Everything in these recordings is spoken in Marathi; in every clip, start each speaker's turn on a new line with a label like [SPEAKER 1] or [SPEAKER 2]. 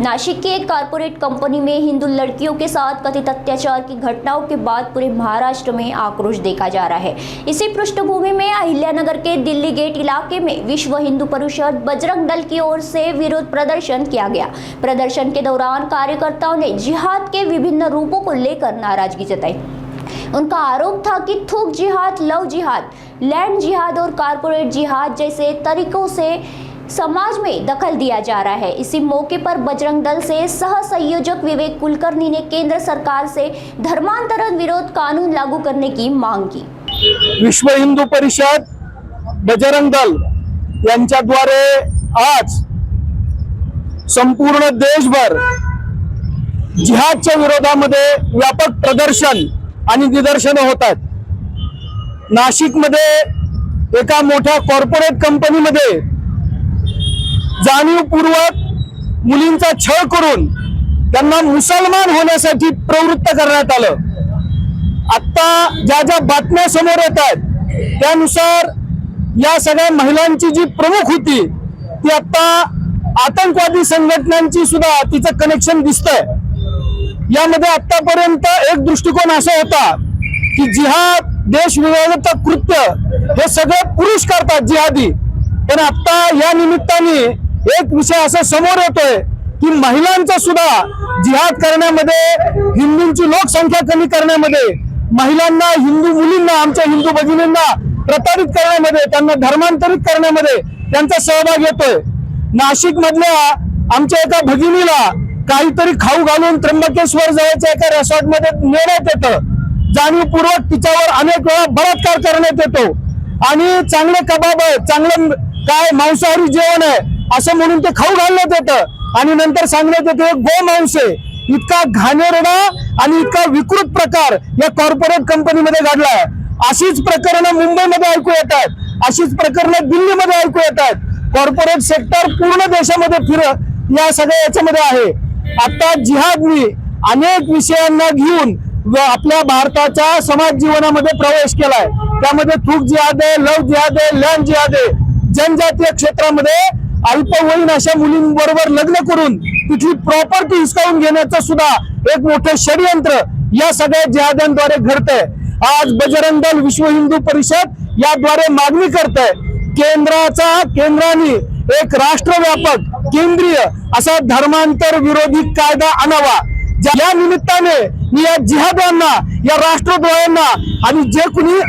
[SPEAKER 1] नासिक की एक कारपोरेट कंपनी में हिंदू लड़कियों के साथ कथित अत्याचार की घटनाओं के बाद पूरे महाराष्ट्र में आक्रोश देखा जा रहा है। इसी पृष्ठभूमि में अहिल्यानगर के दिल्ली गेट इलाके में विश्व हिंदू परिषद बजरंग दल की ओर से विरोध प्रदर्शन किया गया। प्रदर्शन के दौरान कार्यकर्ताओं ने जिहाद के विभिन्न रूपों को लेकर नाराजगी जताई। उनका आरोप था कि थूक जिहाद, लव जिहाद, लैंड जिहाद और कारपोरेट जिहाद जैसे तरीकों से समाज में दखल दिया जा रहा है। इसी मौके पर बजरंग दल से सह संयोजक विवेक कुलकर्णी ने केंद्र सरकार से धर्मांतरण विरोध कानून लागू करने की मांग की।
[SPEAKER 2] विश्व हिंदू परिषद बजरंग दल यांच्याद्वारे आज संपूर्ण देशभर जिहादच्या विरोधामध्ये व्यापक प्रदर्शन आणि निदर्शनं होतात। नाशिकमध्ये एका मोठ्या कॉर्पोरेट कंपनीमध्ये जाणीवपूर्वक मुलींचा छळ करून त्यांना मुसलमान होण्यासाठी प्रवृत्त करण्यात आलं। आता ज्या ज्या बातम्या समोर येतात त्यानुसार या सगळ्या महिलांची जी प्रमुख होती ती आता आतंकवादी संघटनांची सुद्धा तिचं कनेक्शन दिसतंय। यामध्ये आतापर्यंत एक दृष्टिकोन असा होता की जिहाद, देश विरोधाचं कृत्य हे सगळे पुरुष करतात जिहादी, पण आता या निमित्ताने एक विषय असा समोर येतोय की महिलांचा सुद्धा जिहाद करण्यामध्ये, हिंदूंची लोकसंख्या कमी करण्यामध्ये, महिलांना, हिंदू मुलींना, आमच्या हिंदू भगिनींना प्रताडित करण्यामध्ये, त्यांना धर्मांतरित करण्यामध्ये त्यांचा सहभाग येतोय। नाशिक मधल्या आमच्या एका भगिनीला काहीतरी खाऊ घालून त्र्यंबकेश्वर जवळच्या एका रिसॉर्ट मध्ये नेण्यात येतं। जाणीवपूर्वक तिच्यावर अनेक वेळा बलात्कार करण्यात येतो आणि चांगले कबाब आहे, चांगलं काय मांसाहारी जेवण आहे असं म्हणून ते खाऊ घालण्यात येतं आणि नंतर सांगण्यात येतं गोमांस आहे। इतका घाणेरडा आणि इतका विकृत प्रकार या कॉर्पोरेट कंपनीमध्ये घडलाय। अशीच प्रकरणं मुंबईमध्ये ऐकू येतात, अशीच प्रकरणं दिल्लीमध्ये ऐकू येतात। कॉर्पोरेट सेक्टर पूर्ण देशामध्ये या सगळ्या याच्यामध्ये आहे। आता जिहादनी अनेक विषयांना घेऊन आपल्या भारताच्या समाज जीवनामध्ये प्रवेश केलाय। त्यामध्ये थूक जिहाद आहे, लव जिहाद आहे, लैंड जिहाद आहे। जनजातीय क्षेत्रामध्ये अल्पवयीन अशा मुलींबरोबर लग्न करून तिथली प्रॉपर्टी हिसकावून घेण्याचं सुद्धा एक मोठं षडयंत्र या सगळ्या जिहाद्यांद्वारे घडतंय। आज बजरंग दल, विश्व हिंदू परिषद याद्वारे मागणी करतंय केंद्राने एक राष्ट्रव्यापक केंद्रीय असा धर्मांतर विरोधी कायदा आणावा। या निमित्ताने मी या जिहाद्यांना, या राष्ट्रद्रोह्यांना आणि जे कुणी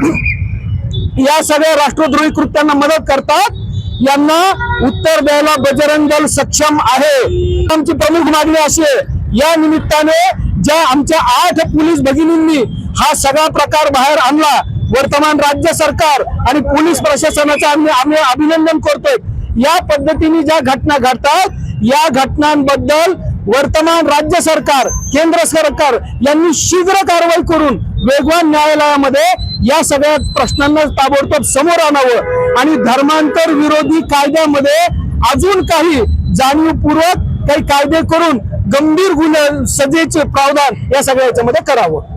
[SPEAKER 2] या सगळ्या राष्ट्रद्रोही कृत्यांना मदत करतात यांना उत्तर द्यायला बजरंग दल सक्षम आहे। आमची प्रमुख मागणी अशी आहे, या निमित्ताने ज्या आमच्या 8 पोलीस भगिनींनी हा सगळा प्रकार बाहेर आणला, वर्तमान राज्य सरकार आणि पोलीस प्रशासनाचं आम्ही अभिनंदन करतोय। या पद्धतीने ज्या घटना घडतात या घटनांबद्दल वर्तमान राज्य सरकार, केंद्र सरकार यांनी शीघ्र कारवाई करून वेगवान न्यायालयामध्ये या सगळ्या प्रश्नांना ताबडतोब समोर आणावं आणि धर्मांतर विरोधी कायद्यामध्ये अजून काही जाणीवपूर्वक काही कायदे करून गंभीर गुन्हे सजेचे प्रावधान या सगळ्या याच्यामध्ये करावं।